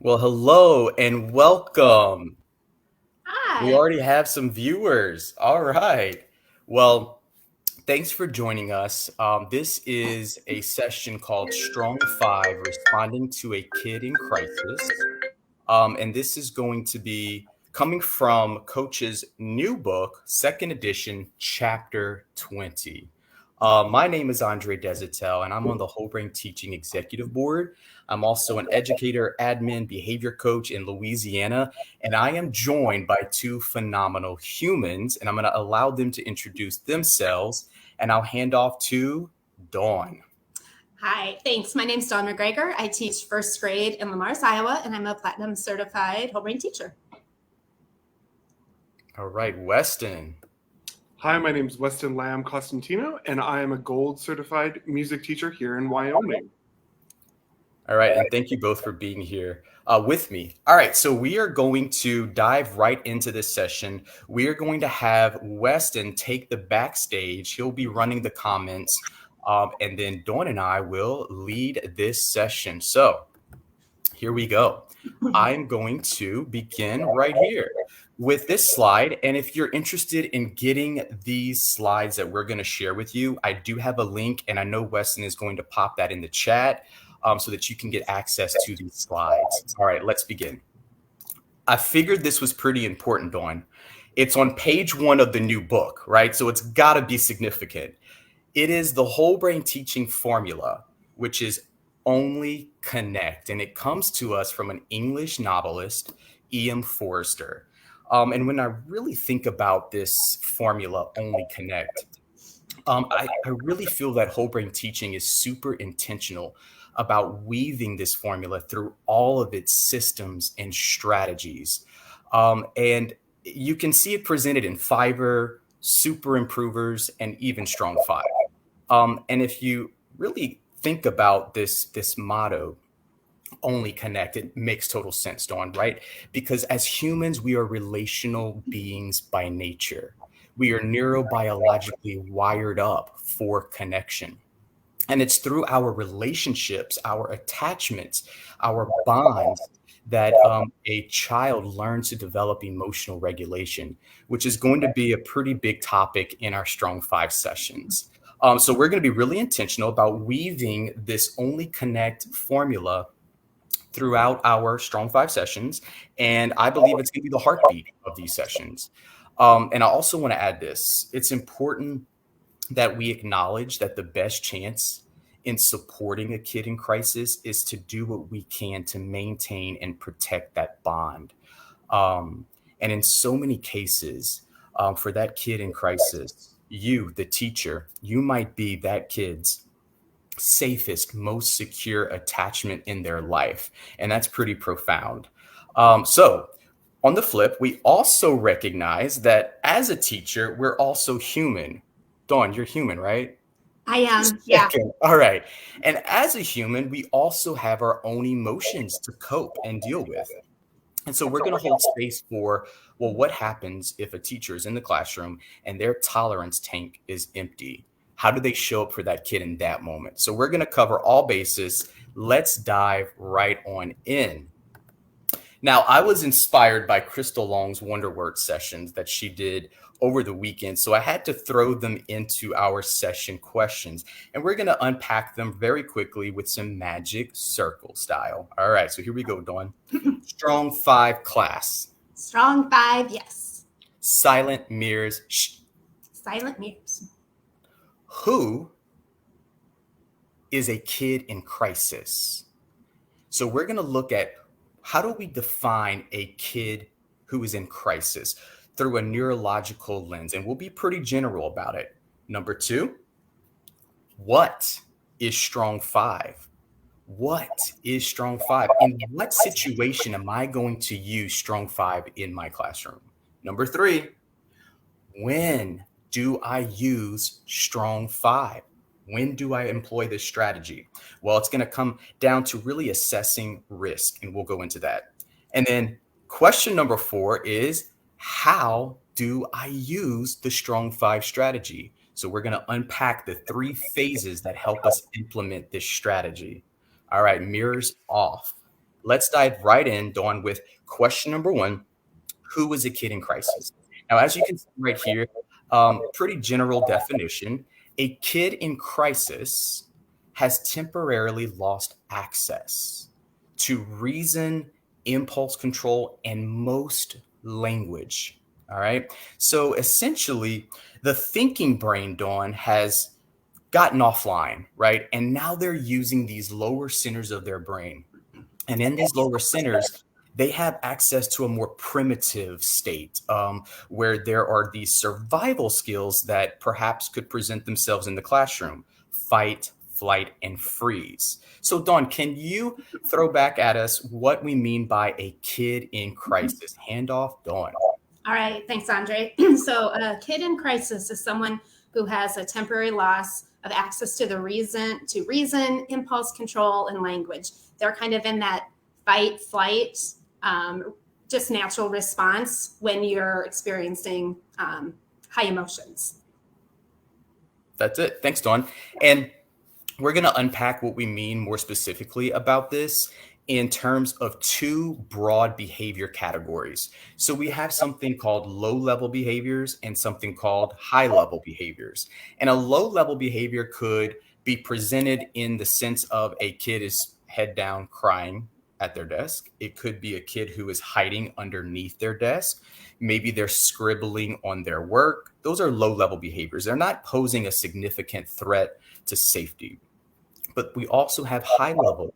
Well, hello and welcome. We Hi. already have some viewers. All right. Well, thanks for joining us. This is a session called Strong Five Responding to a Kid in Crisis. And this is going to be coming from Coach's new book, second edition, chapter 20. My name is Andre Deshotel, and I'm on the Whole Brain Teaching Executive Board. I'm also an educator, admin, behavior coach in Louisiana, and I am joined by two phenomenal humans, and I'm going to allow them to introduce themselves, and I'll hand off to Dawn. Hi. Thanks. My name's Dawn McGregor. I teach first grade in Lamars, Iowa, and I'm a platinum certified whole brain teacher. All right, Weston. Hi, my name is Weston Lamb Costantino, and I am a gold certified music teacher here in Wyoming. All right, and thank you both for being here with me. All right, so we are going to dive right into this session. We are going to have Weston take the backstage. He'll be running the comments, and then Dawn and I will lead this session. So here we go. I'm going to begin right here with this slide. And if you're interested in getting these slides that we're going to share with you, I do have a link, and I know Weston is going to pop that in the chat so that you can get access to these slides. All right, let's begin. I figured this was pretty important, Dawn. It's on page 1 of the new book, right? So it's got to be significant. It is the whole brain teaching formula, which is only connect. And it comes to us from an English novelist, E.M. Forster. And when I really think about this formula, only connect, I really feel that whole brain teaching is super intentional about weaving this formula through all of its systems and strategies. And you can see it presented in Fiverr, Super Improvers, and even Strong Five. And if you really think about this motto, only connect, it makes total sense, Dawn, right? Because as humans, we are relational beings by nature. We are neurobiologically wired up for connection. And it's through our relationships, our attachments, our bonds that a child learns to develop emotional regulation, which is going to be a pretty big topic in our Strong Five sessions. So we're going to be really intentional about weaving this only connect formula throughout our Strong Five sessions. And I believe it's going to be the heartbeat of these sessions. And I also want to add this. It's important that we acknowledge that the best chance in supporting a kid in crisis is to do what we can to maintain and protect that bond. And in so many cases, for that kid in crisis, you, the teacher, you might be that kid's safest, most secure attachment in their life. And that's pretty profound. So, on the flip, we also recognize that as a teacher, we're also human. Dawn, you're human, right? I am. Just Yeah. checking. All right. And as a human, we also have our own emotions to cope and deal with. And so we're going to hold space for, well, what happens if a teacher is in the classroom and their tolerance tank is empty? How do they show up for that kid in that moment? So we're going to cover all bases. Let's dive right on in. Now, I was inspired by Crystal Long's Wonder Word sessions that she did over the weekend. So I had to throw them into our session questions. And we're going to unpack them very quickly with some magic circle style. All right, so here we go, Dawn. Strong Five class. Strong five. Yes. Silent mirrors. Shh. Silent mutes. Who is a kid in crisis? So we're going to look at how do we define a kid who is in crisis through a neurological lens, and we'll be pretty general about it. Number 2, what is Strong Five? What is Strong Five? In what situation am I going to use Strong Five in my classroom? Number 3, when do I use Strong Five? When do I employ this strategy? Well, it's going to come down to really assessing risk, and we'll go into that. And then question number 4 is, how do I use the Strong Five strategy? So we're going to unpack the 3 phases that help us implement this strategy. All right, mirrors off. let's dive right in, Dawn, with question number one. Who was a kid in crisis? Now, as you can see right here, pretty general definition. A kid in crisis has temporarily lost access to reason, impulse control, and most language. All right. So essentially, the thinking brain, Dawn, has gotten offline, right? And now they're using these lower centers of their brain. And in these lower centers, they have access to a more primitive state where there are these survival skills that perhaps could present themselves in the classroom: fight, flight, and freeze. So, Dawn, can you throw back at us what we mean by a kid in crisis? Handoff, Dawn. All right, thanks, Andre. So, a kid in crisis is someone who has a temporary loss of access to reason, impulse control, and language. They're kind of in that fight, flight, just natural response when you're experiencing high emotions. That's it. Thanks, Dawn. And we're going to unpack what we mean more specifically about this in terms of two broad behavior categories. So we have something called low level behaviors and something called high level behaviors. And a low level behavior could be presented in the sense of a kid is head down crying at their desk. It could be a kid who is hiding underneath their desk. Maybe they're scribbling on their work. Those are low level behaviors. They're not posing a significant threat to safety. But we also have high level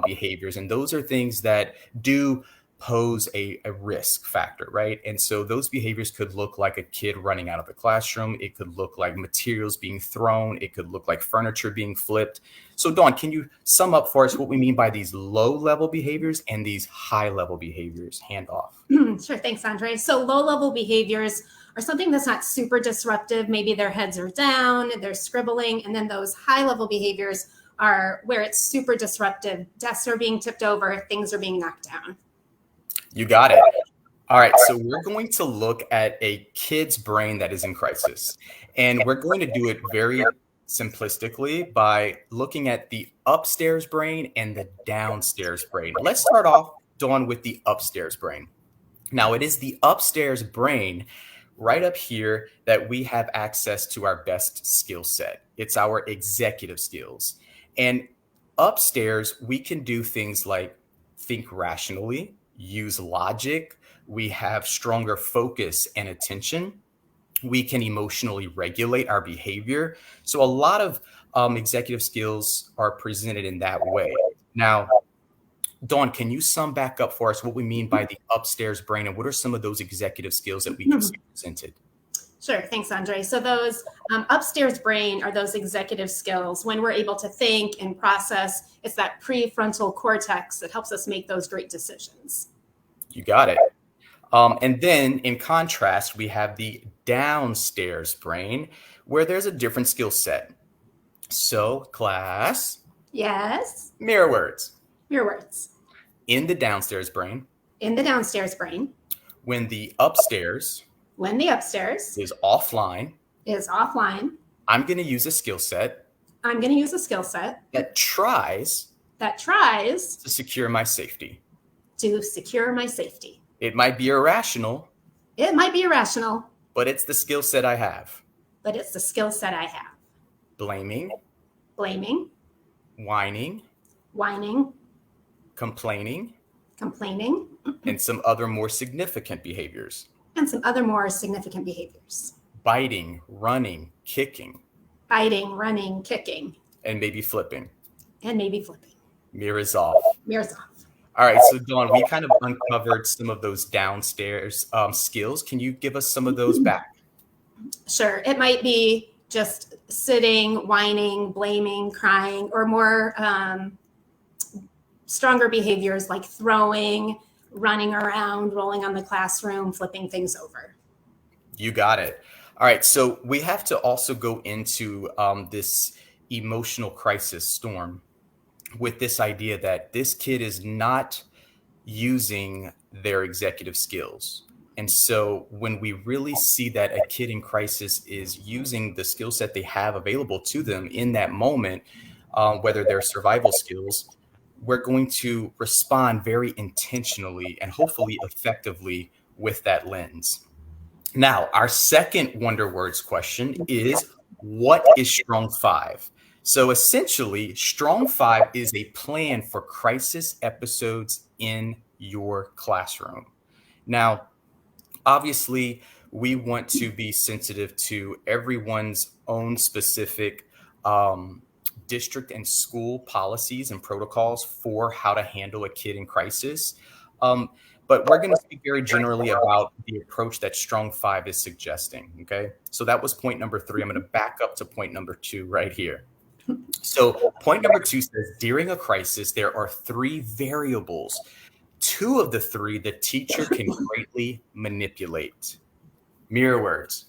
behaviors, and those are things that do pose a risk factor, right? And so those behaviors could look like a kid running out of the classroom. It could look like materials being thrown. It could look like furniture being flipped. So, Dawn, can you sum up for us what we mean by these low level behaviors and these high level behaviors? Hand off. Sure, thanks, Andre. So, low level behaviors are something that's not super disruptive. Maybe their heads are down, they're scribbling, and then those high level behaviors are where it's super disruptive. Desks are being tipped over, things are being knocked down. You got it. All right, so we're going to look at a kid's brain that is in crisis. And we're going to do it very simplistically by looking at the upstairs brain and the downstairs brain. Let's start off, Dawn, with the upstairs brain. Now, it is the upstairs brain right up here that we have access to our best skill set. It's our executive skills. And upstairs, we can do things like think rationally, use logic. We have stronger focus and attention. We can emotionally regulate our behavior. So a lot of executive skills are presented in that way. Now, Dawn, can you sum back up for us what we mean by the upstairs brain and what are some of those executive skills that we can see presented? Sure. Thanks, Andre. So those upstairs brain are those executive skills. When we're able to think and process, it's that prefrontal cortex that helps us make those great decisions. You got it. And then in contrast, we have the downstairs brain where there's a different skill set. So class. Yes. Mirror words. Mirror words. In the downstairs brain. In the downstairs brain. When the upstairs. When the upstairs is offline, I'm going to use a skill set. I'm going to use a skill set that tries to secure my safety. It might be irrational. But it's the skill set I have. Blaming. Whining. Complaining. And some other more significant behaviors. Biting, running, kicking. And maybe flipping. Mirrors off. All right, so Dawn, we kind of uncovered some of those downstairs skills. Can you give us some of those back? Sure. It might be just sitting, whining, blaming, crying, or more stronger behaviors like throwing, running around, rolling on the classroom, flipping things over. You got it. All right. So we have to also go into this emotional crisis storm with this idea that this kid is not using their executive skills. And so when we really see that a kid in crisis is using the skill set they have available to them in that moment, whether they're survival skills, we're going to respond very intentionally and hopefully effectively with that lens. Now, our second Wonder Words question is, what is Strong Five? So essentially, Strong Five is a plan for crisis episodes in your classroom. Now, obviously, we want to be sensitive to everyone's own specific um, district and school policies and protocols for how to handle a kid in crisis. Um, but we're going to speak very generally about the approach that Strong Five is suggesting. Okay. So that was point number three. I'm going to back up to point number two right here. So, point number two says during a crisis, there are three variables. Two of the three the teacher can greatly manipulate. Mirror words.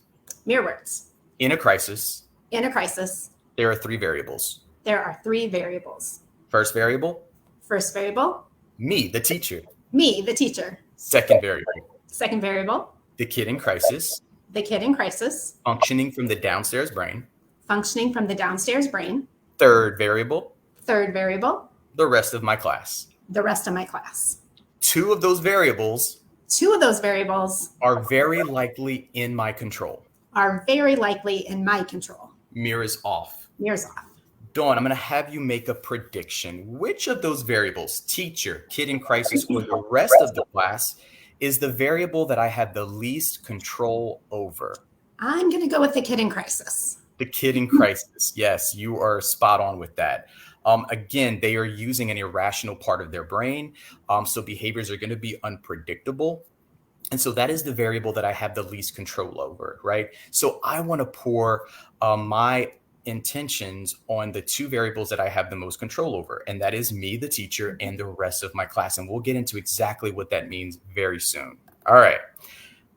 Mirror words. In a crisis, In a crisis, there are three variables. there are three variables. First variable, First variable, me, the teacher. me, the teacher. Second variable, Second variable, the kid in crisis, the kid in crisis, functioning from the downstairs brain. functioning from the downstairs brain. Third variable, Third variable, the rest of my class. the rest of my class. Two of those variables Two of those variables are very likely in my control. are very likely in my control. Mirrors off. Mirrors off. Dawn, I'm going to have you make a prediction. Which of those variables, teacher, kid in crisis, or the rest of the class, is the variable that I have the least control over? I'm going to go with the kid in crisis. The kid in crisis. Yes, you are spot on with that. Again, they are using an irrational part of their brain. So behaviors are going to be unpredictable. And so that is the variable that I have the least control over, right? So I want to pour my intentions on the two variables that I have the most control over, and that is me, the teacher, and the rest of my class. And we'll get into exactly what that means very soon. All right.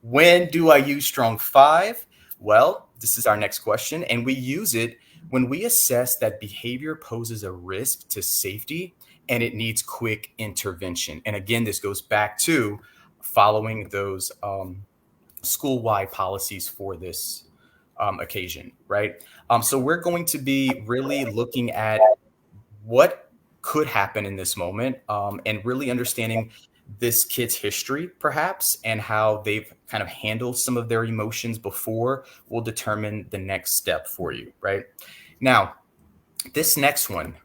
When do I use Strong Five? Well, this is our next question, and we use it when we assess that behavior poses a risk to safety and it needs quick intervention. And again, this goes back to following those school-wide policies for this occasion, right? So we're going to be really looking at what could happen in this moment and really understanding this kid's history, perhaps, and how they've kind of handled some of their emotions before will determine the next step for you, right? Now, this next one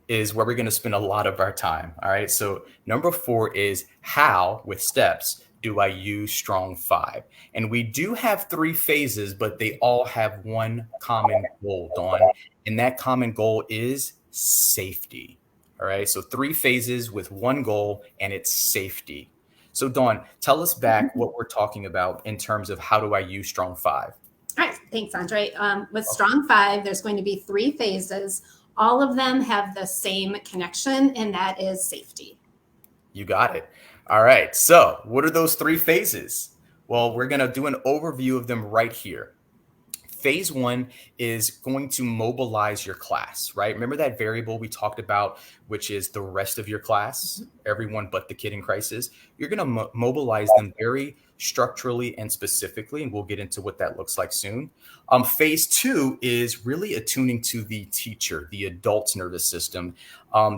is where we're going to spend a lot of our time. All right. So number 4 is how, with steps, do I use Strong Five? And we do have 3 phases, but they all have one common goal, Dawn. And that common goal is safety. All right. So 3 phases with one goal, and it's safety. So Dawn, tell us back what we're talking about in terms of how do I use Strong Five? All right. Thanks, Andre. With Strong Five, there's going to be 3 phases. All of them have the same connection, and that is safety. You got it. All right. So what are those 3 phases? Well, we're going to do an overview of them right here. Phase 1 is going to mobilize your class, right? Remember that variable we talked about, which is the rest of your class, everyone but the kid in crisis. You're going to mobilize them very structurally and specifically, and we'll get into what that looks like soon. Phase 2 is really attuning to the teacher, the adult's nervous system,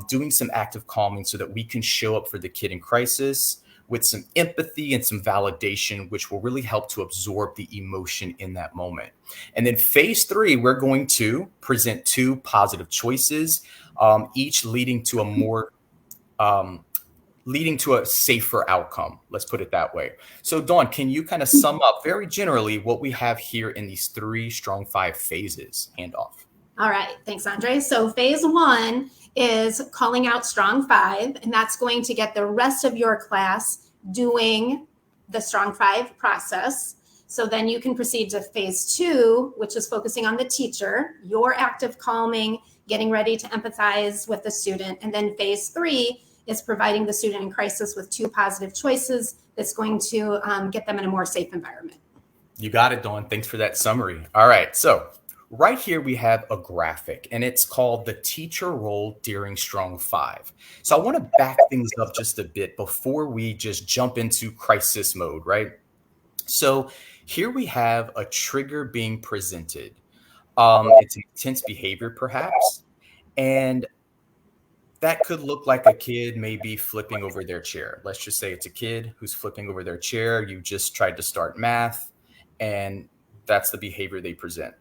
doing some active calming so that we can show up for the kid in crisis with some empathy and some validation, which will really help to absorb the emotion in that moment. And then phase 3, we're going to present 2 positive choices, each leading to a more leading to a safer outcome. Let's put it that way. So Dawn, can you kind of sum up very generally what we have here in these 3 Strong Five phases? Handoff. All right. Thanks, Andre. So phase 1 is calling out Strong Five, and that's going to get the rest of your class doing the Strong Five process. So then you can proceed to phase 2, which is focusing on the teacher, your active calming, getting ready to empathize with the student. And then phase 3 is providing the student in crisis with 2 positive choices that's going to get them in a more safe environment. You got it, Dawn. Thanks for that summary. All right. So right here we have a graphic, and it's called the teacher role during Strong Five. So I want to back things up just a bit before we just jump into crisis mode, right? So here we have a trigger being presented. It's intense behavior, perhaps, and that could look like a kid maybe flipping over their chair. Let's just say it's a kid who's flipping over their chair. You just tried to start math, and that's the behavior they present.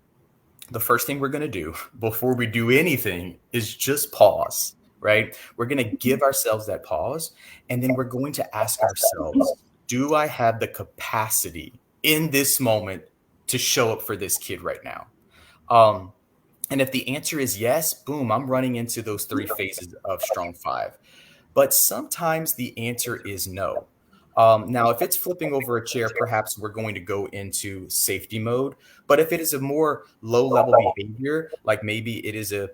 The first thing we're going to do before we do anything is just pause, right? We're going to give ourselves that pause, and then we're going to ask ourselves, do I have the capacity in this moment to show up for this kid right now? Um, and if the answer is yes, boom, I'm running into those three phases of strong five. But sometimes the answer is no. Now, if it's flipping over a chair, perhaps we're going to go into safety mode. But if it is a more low level behavior, like maybe it is a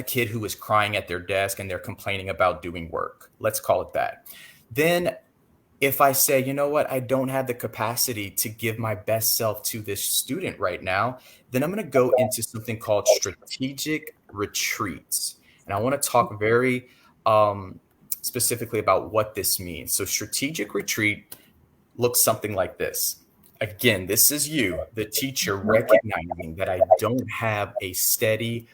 kid who is crying at their desk and they're complaining about doing work, let's call it that. Then if I say, you know what, I don't have the capacity to give my best self to this student right now, then I'm going to go into something called strategic retreats. And I want to talk very specifically about what this means. So, strategic retreat looks something like this. Again, this is you, the teacher, recognizing that I don't have a steady,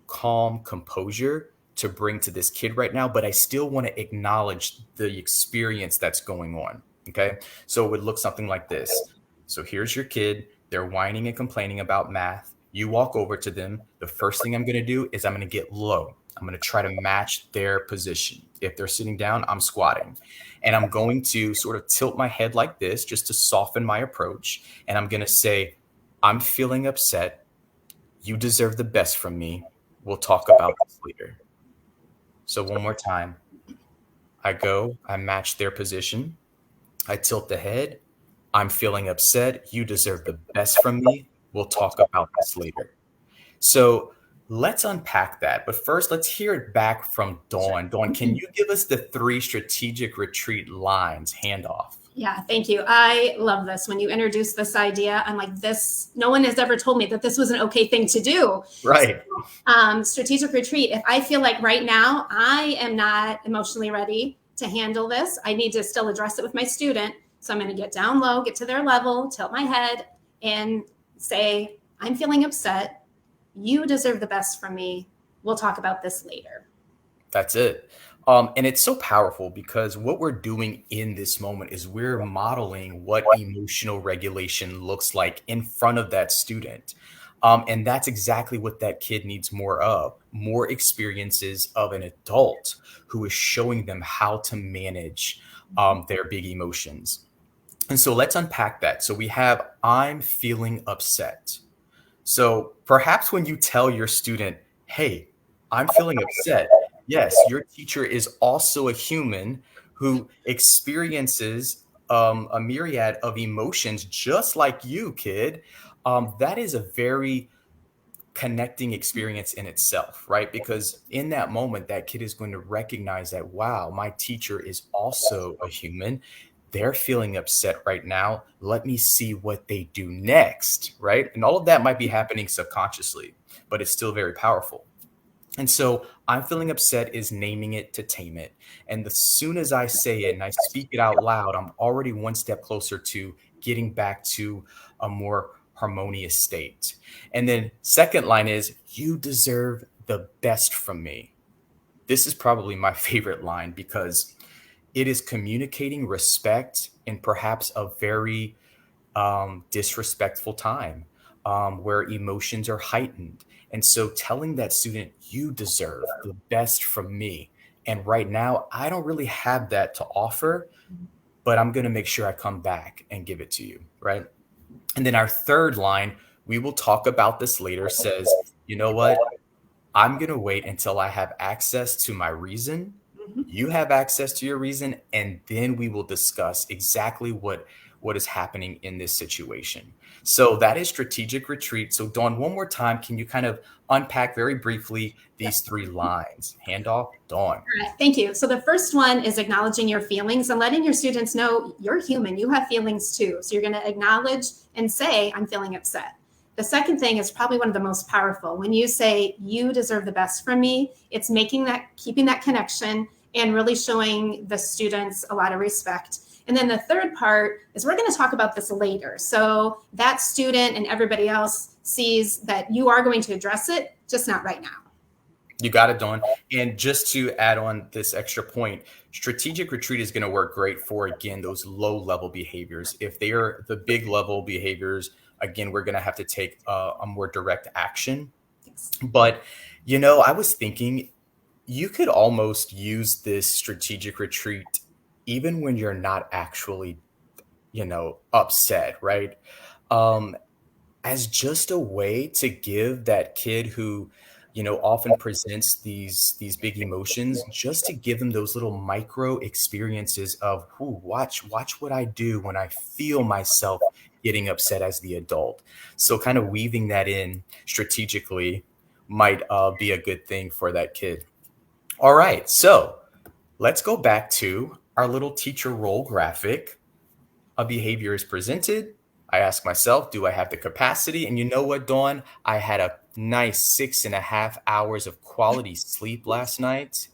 calm composure to bring to this kid right now, but I still want to acknowledge the experience that's going on. Okay. So it would look something like this. So here's your kid. They're whining and complaining about math. You walk over to them. The first thing I'm going to do is I'm going to get low. I'm going to try to match their position. If they're sitting down, I'm squatting. And I'm going to sort of tilt my head like this just to soften my approach. And I'm going to say, I'm feeling upset. You deserve the best from me. We'll talk about this later. So one more time, I go, I match their position. I tilt the head. I'm feeling upset. You deserve the best from me. We'll talk about this later. So let's unpack that. But first, let's hear it back from Dawn. Dawn, can you give us the 3 strategic retreat lines, handoff? Yeah, thank you. I love this. When you introduced this idea, I'm like, this, no one has ever told me that this was an okay thing to do. Right. So, strategic retreat. If I feel like right now I am not emotionally ready to handle this, I need to still address it with my student. So I'm going to get down low, get to their level, tilt my head, and say, I'm feeling upset. You deserve the best from me. We'll talk about this later. That's it. And it's so powerful because what we're doing in this moment is we're modeling what emotional regulation looks like in front of that student. And that's exactly what that kid needs more of, more experiences of an adult who is showing them how to manage their big emotions. And so let's unpack that. So we have, I'm feeling upset. So perhaps when you tell your student, hey, I'm feeling upset. Yes, your teacher is also a human who experiences a myriad of emotions just like you, kid. That is a very connecting experience in itself, right? Because in that moment, that kid is going to recognize that, wow, my teacher is also a human. They're feeling upset right now. Let me see what they do next, right? And all of that might be happening subconsciously, but it's still very powerful. And so I'm feeling upset is naming it to tame it. And as soon as I say it and I speak it out loud, I'm already one step closer to getting back to a more harmonious state. And then second line is, you deserve the best from me. This is probably my favorite line because it is communicating respect in perhaps a very disrespectful time where emotions are heightened. And so telling that student, you deserve the best from me. And right now, I don't really have that to offer, but I'm going to make sure I come back and give it to you. Right. And then our third line, we will talk about this later, says, you know what? I'm going to wait until I have access to my reason. You have access to your reason, and then we will discuss exactly what is happening in this situation. So that is strategic retreat. So Dawn, one more time, can you kind of unpack very briefly these 3 lines? Handoff, Dawn. All right, thank you. So the first one is acknowledging your feelings and letting your students know you're human. You have feelings too. So you're going to acknowledge and say, I'm feeling upset. The second thing is probably one of the most powerful. When you say, you deserve the best from me, it's keeping that connection and really showing the students a lot of respect. And then the third part is we're going to talk about this later. So that student and everybody else sees that you are going to address it, just not right now. You got it, Dawn. And just to add on this extra point, strategic retreat is going to work great for, again, those low level behaviors. If they are the big level behaviors, again, we're going to have to take a more direct action. Thanks. But, I was thinking you could almost use this strategic retreat even when you're not actually, upset, right? Um, as just a way to give that kid who often presents these big emotions, just to give them those little micro experiences of, "Ooh, watch what I do when I feel myself getting upset as the adult." So kind of weaving that in strategically might be a good thing for that kid. All right, so let's go back to our little teacher role graphic. A behavior is presented. I ask myself, do I have the capacity? And you know what, Dawn? I had a nice 6.5 hours of quality sleep last night.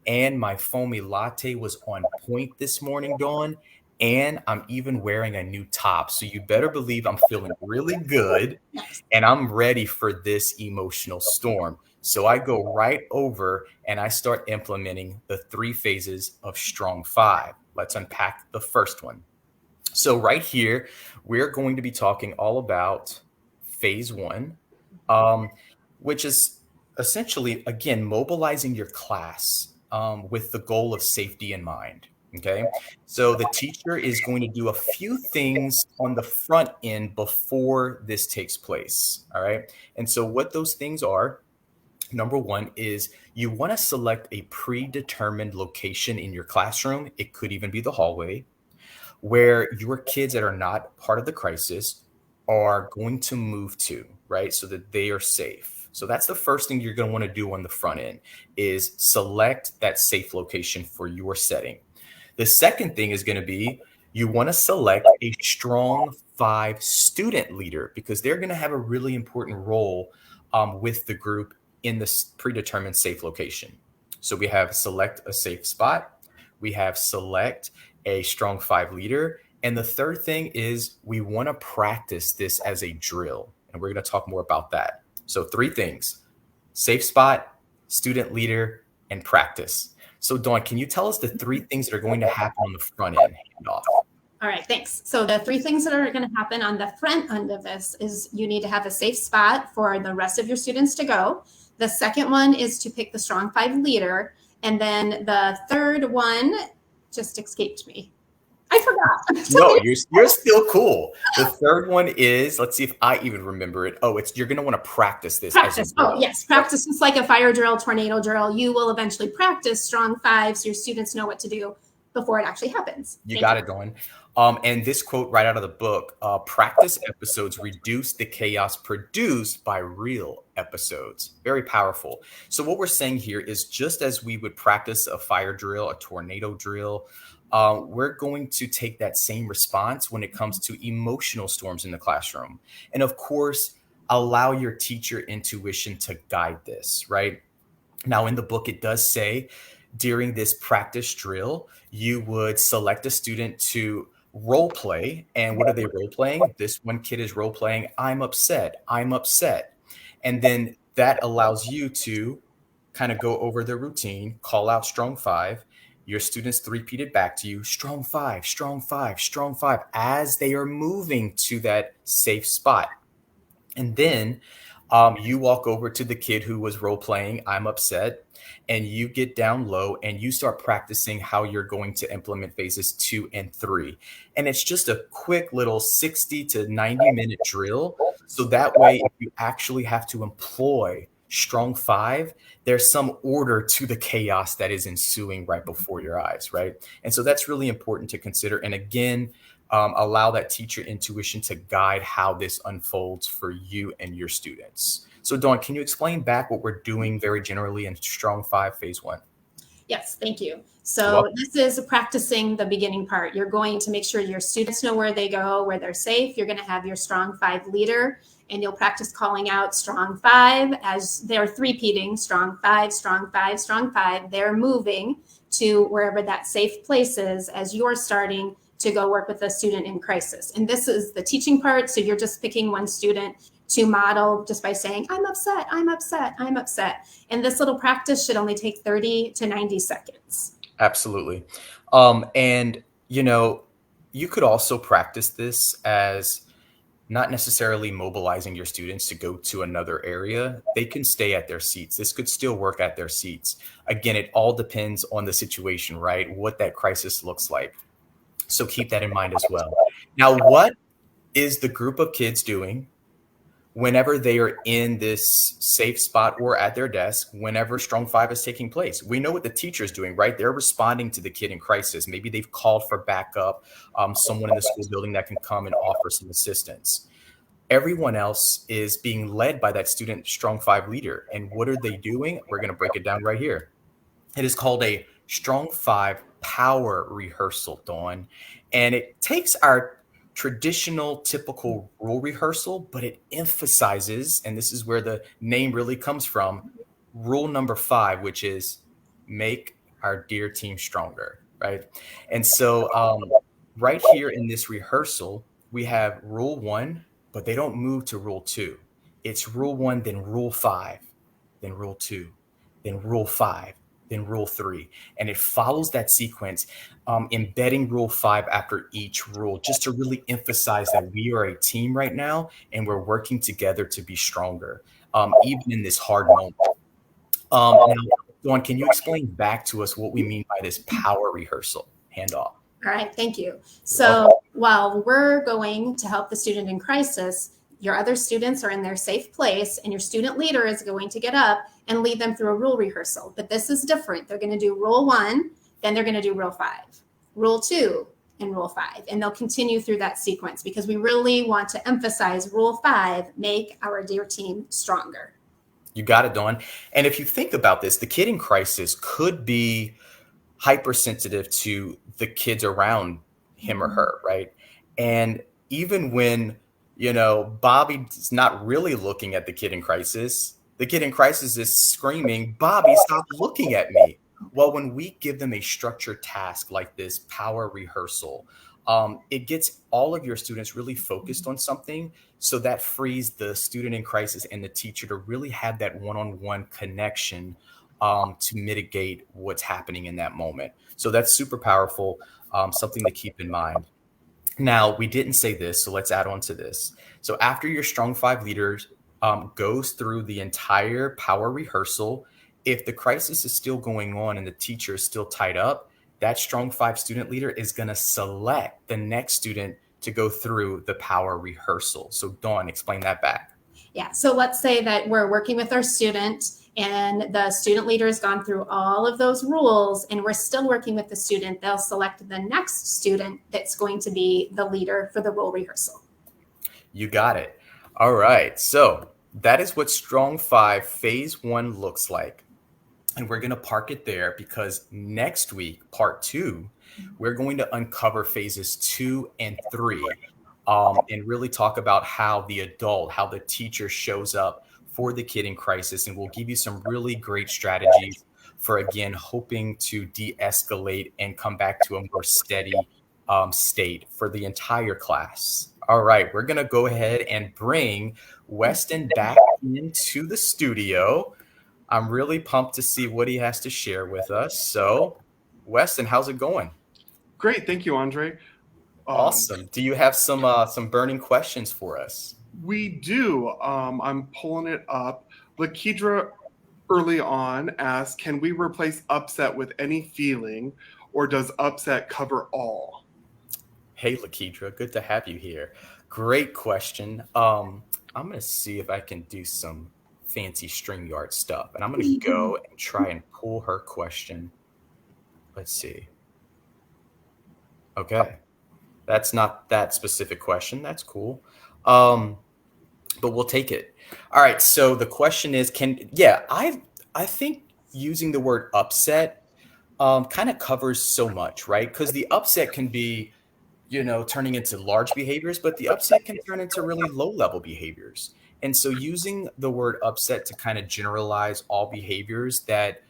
And my foamy latte was on point this morning, Dawn. And I'm even wearing a new top. So you better believe I'm feeling really good and I'm ready for this emotional storm. So I go right over and I start implementing the 3 phases of Strong Five. Let's unpack the first one. So right here, we're going to be talking all about phase one, um, which is essentially, again, mobilizing your class with the goal of safety in mind. Okay. So the teacher is going to do a few things on the front end before this takes place. All right. And so what those things are, number one is you want to select a predetermined location in your classroom. It could even be the hallway where your kids that are not part of the crisis are going to move to, right? So that they are safe. So that's the first thing you're going to want to do on the front end is select that safe location for your setting. The second thing is going to be you want to select a strong five student leader because they're going to have a really important role with the group in this predetermined safe location. So we have select a safe spot. We have select a strong five leader. And the third thing is we want to practice this as a drill. And we're going to talk more about that. So 3 things: safe spot, student leader, and practice. So Dawn, can you tell us the 3 things that are going to happen on the front end handoff? All right, thanks. So the 3 things that are going to happen on the front end of this is you need to have a safe spot for the rest of your students to go. The second one is to pick the strong five leader. And then the third one just escaped me. I forgot. No, you're still cool. The third one is, let's see if I even remember it. Oh, you're going to want to practice this. Practice. Oh, yes. Practice is like a fire drill, tornado drill. You will eventually practice strong fives. Your students know what to do before it actually happens. You got it, Dawn. And this quote right out of the book, practice episodes reduce the chaos produced by real episodes. Very powerful. So what we're saying here is just as we would practice a fire drill, a tornado drill, we're going to take that same response when it comes to emotional storms in the classroom. And of course, allow your teacher intuition to guide this, right? Now, in the book, it does say during this practice drill, you would select a student to role play. And what are they role playing? This one kid is role playing, I'm upset, I'm upset. And then that allows you to kind of go over the routine, call out strong five. Your students three-peat it back to you, strong five, strong five, strong five, as they are moving to that safe spot. And then you walk over to the kid who was role playing, I'm upset, and you get down low and you start practicing how you're going to implement phases 2 and 3. And it's just a quick little 60 to 90-minute drill. So that way, if you actually have to employ strong five, there's some order to the chaos that is ensuing right before your eyes, right? And so that's really important to consider. And again, allow that teacher intuition to guide how this unfolds for you and your students. So Dawn, can you explain back what we're doing very generally in Strong Five Phase 1? Yes, thank you. So this is practicing the beginning part. You're going to make sure your students know where they go, where they're safe. You're going to have your strong five leader, and you'll practice calling out strong five as they're three-peating, strong five, strong five, strong five. They're moving to wherever that safe place is as you're starting to go work with a student in crisis. And this is the teaching part. So you're just picking one student to model just by saying, I'm upset, I'm upset, I'm upset. And this little practice should only take 30 to 90 seconds. Absolutely. And you could also practice this as not necessarily mobilizing your students to go to another area. They can stay at their seats. This could still work at their seats. Again, it all depends on the situation, right? What that crisis looks like. So keep that in mind as well. Now, what is the group of kids doing whenever they are in this safe spot or at their desk, whenever Strong Five is taking place? We know what the teacher is doing, right? They're responding to the kid in crisis. Maybe they've called for backup, someone in the school building that can come and offer some assistance. Everyone else is being led by that student Strong Five leader. And what are they doing? We're going to break it down right here. It is called a Strong Five power rehearsal, Dawn. And it takes our traditional, typical rule rehearsal, but it emphasizes, and this is where the name really comes from, rule number 5, which is make our dear team stronger, right? And so, right here in this rehearsal, we have rule 1, but they don't move to rule 2. It's rule 1, then rule 5, then rule 2, then rule 5, then rule 3. And it follows that sequence, embedding rule 5 after each rule, just to really emphasize that we are a team right now and we're working together to be stronger, even in this hard moment. Now, Dawn, can you explain back to us what we mean by this power rehearsal? Handoff. All right, thank you. So while we're going to help the student in crisis, your other students are in their safe place, and your student leader is going to get up and lead them through a rule rehearsal. But this is different. They're going to do rule 1, then they're going to do rule 5, rule 2, and rule 5. And they'll continue through that sequence because we really want to emphasize rule 5, make our dear team stronger. You got it, Dawn. And if you think about this, the kid in crisis could be hypersensitive to the kids around him or her, right? And even when, Bobby's not really looking at the kid in crisis is screaming, Bobby, stop looking at me. Well, when we give them a structured task like this power rehearsal, it gets all of your students really focused on something. So that frees the student in crisis and the teacher to really have that one-on-one connection to mitigate what's happening in that moment. So that's super powerful, something to keep in mind. Now, we didn't say this, so let's add on to this. So after your Strong Five leaders goes through the entire power rehearsal, if the crisis is still going on and the teacher is still tied up, that Strong Five student leader is going to select the next student to go through the power rehearsal. So Dawn, explain that back. Yeah, so let's say that we're working with our student and the student leader has gone through all of those rules and we're still working with the student. They'll select the next student that's going to be the leader for the role rehearsal. You got it. All right. So that is what Strong Five Phase 1 looks like. And we're going to park it there because next week, part 2, we're going to uncover phases 2 and 3 and really talk about how the adult, how the teacher shows up for the kid in crisis. And we'll give you some really great strategies for, again, hoping to de-escalate and come back to a more steady state for the entire class. All right, we're going to go ahead and bring Weston back into the studio. I'm really pumped to see what he has to share with us. So, Weston, how's it going? Great, thank you, Andre. Awesome. Do you have some burning questions for us? We do. I'm pulling it up. Lakidra early on asked, can we replace upset with any feeling, or does upset cover all? Hey, Lakidra, good to have you here. Great question. I'm going to see if I can do some fancy StreamYard stuff, and I'm going to go and try and pull her question. Let's see. Okay. That's not that specific question. That's cool. But we'll take it. All right. So the question is, I think using the word upset kind of covers so much, right? Because the upset can be, turning into large behaviors, but the upset can turn into really low level behaviors. And so using the word upset to kind of generalize all behaviors that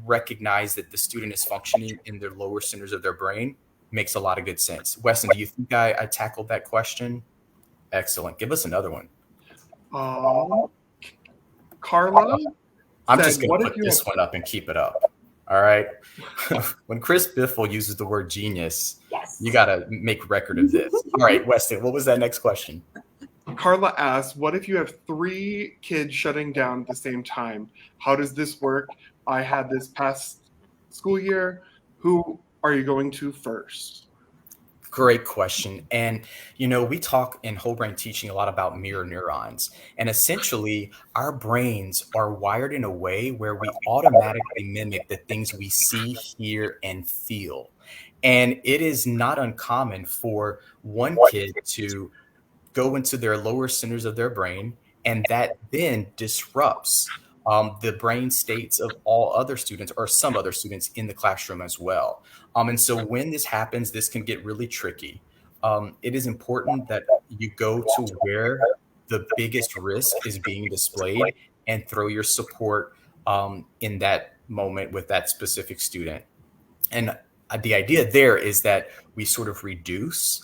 recognize that the student is functioning in their lower centers of their brain makes a lot of good sense. Weston, do you think I tackled that question? Excellent. Give us another one. Um, Carla I'm said, just going to "What if put you this have?" one up and keep it up. All right. When Chris Biffle uses the word genius, Yes. you got to make record of this. All right, Weston, what was that next question? Carla asked, "What if you have 3 kids shutting down at the same time? How does this work? I had this past school year. Who are you going to first?" Great question. And, we talk in whole brain teaching a lot about mirror neurons. And essentially, our brains are wired in a way where we automatically mimic the things we see, hear, and feel. And it is not uncommon for one kid to go into their lower centers of their brain, and that then disrupts the brain states of all other students or some other students in the classroom as well. And so when this happens, this can get really tricky. It is important that you go to where the biggest risk is being displayed and throw your support in that moment with that specific student. And the idea there is that we sort of reduce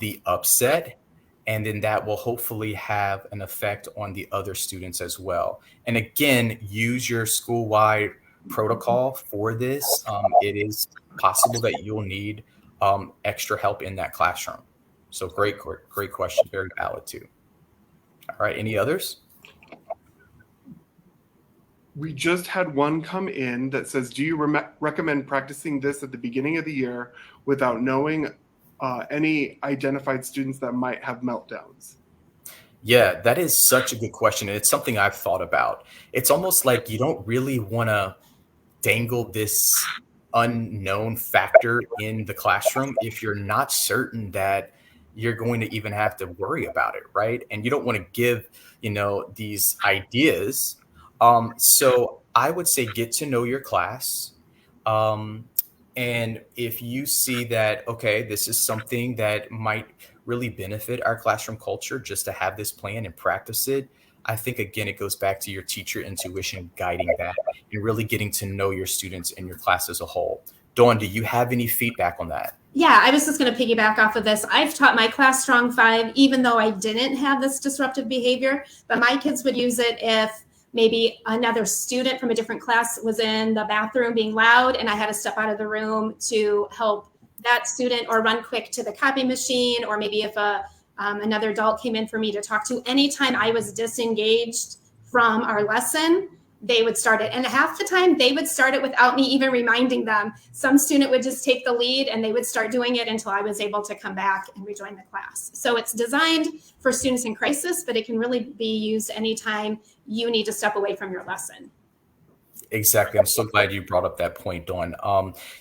the upset, and then that will hopefully have an effect on the other students as well. And again, use your school-wide protocol for this. It is possible that you'll need extra help in that classroom. So great question. Very valid too. All right. Any others? We just had one come in that says, "Do you recommend practicing this at the beginning of the year without knowing any identified students that might have meltdowns?" Yeah, that is such a good question. And it's something I've thought about. It's almost like you don't really want to dangle this unknown factor in the classroom if you're not certain that you're going to even have to worry about it, right? And you don't want to give, these ideas. So I would say get to know your class. Um, and if you see that, okay, this is something that might really benefit our classroom culture just to have this plan and practice it, I think, again, it goes back to your teacher intuition guiding that and really getting to know your students and your class as a whole. Dawn, do you have any feedback on that? Yeah, I was just going to piggyback off of this. I've taught my class Strong 5, even though I didn't have this disruptive behavior, but my kids would use it if maybe another student from a different class was in the bathroom being loud and I had to step out of the room to help that student or run quick to the copy machine, or maybe if another adult came in for me to talk to. Anytime I was disengaged from our lesson, they would start it. And half the time they would start it without me even reminding them. Some student would just take the lead and they would start doing it until I was able to come back and rejoin the class. So it's designed for students in crisis, but it can really be used anytime you need to step away from your lesson. Exactly. I'm so glad you brought up that point, Dawn.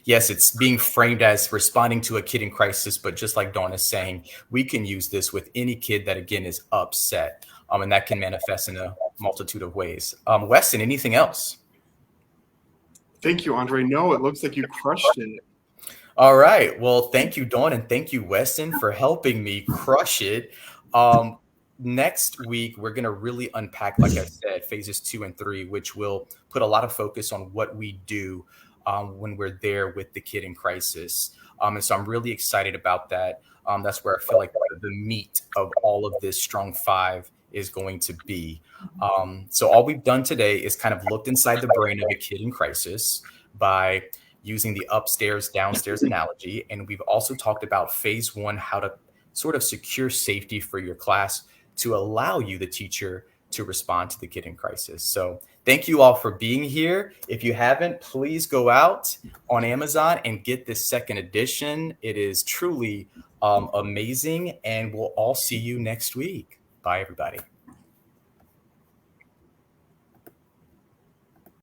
Yes, it's being framed as responding to a kid in crisis, but just like Dawn is saying, we can use this with any kid that, again, is upset. And that can manifest in a multitude of ways. Weston, anything else? Thank you, Andre. No, it looks like you crushed it. All right. Well, thank you, Dawn, and thank you, Weston, for helping me crush it. Next week, we're going to really unpack, like I said, phases 2 and 3, which will put a lot of focus on what we do when we're there with the kid in crisis. And so I'm really excited about that. That's where I feel like the meat of all of this Strong 5 is going to be. So all we've done today is kind of looked inside the brain of a kid in crisis by using the upstairs, downstairs analogy. And we've also talked about phase 1, how to sort of secure safety for your class to allow you, the teacher, to respond to the kid in crisis. So thank you all for being here. If you haven't, please go out on Amazon and get this second edition. It is truly amazing. And we'll all see you next week. Bye, everybody.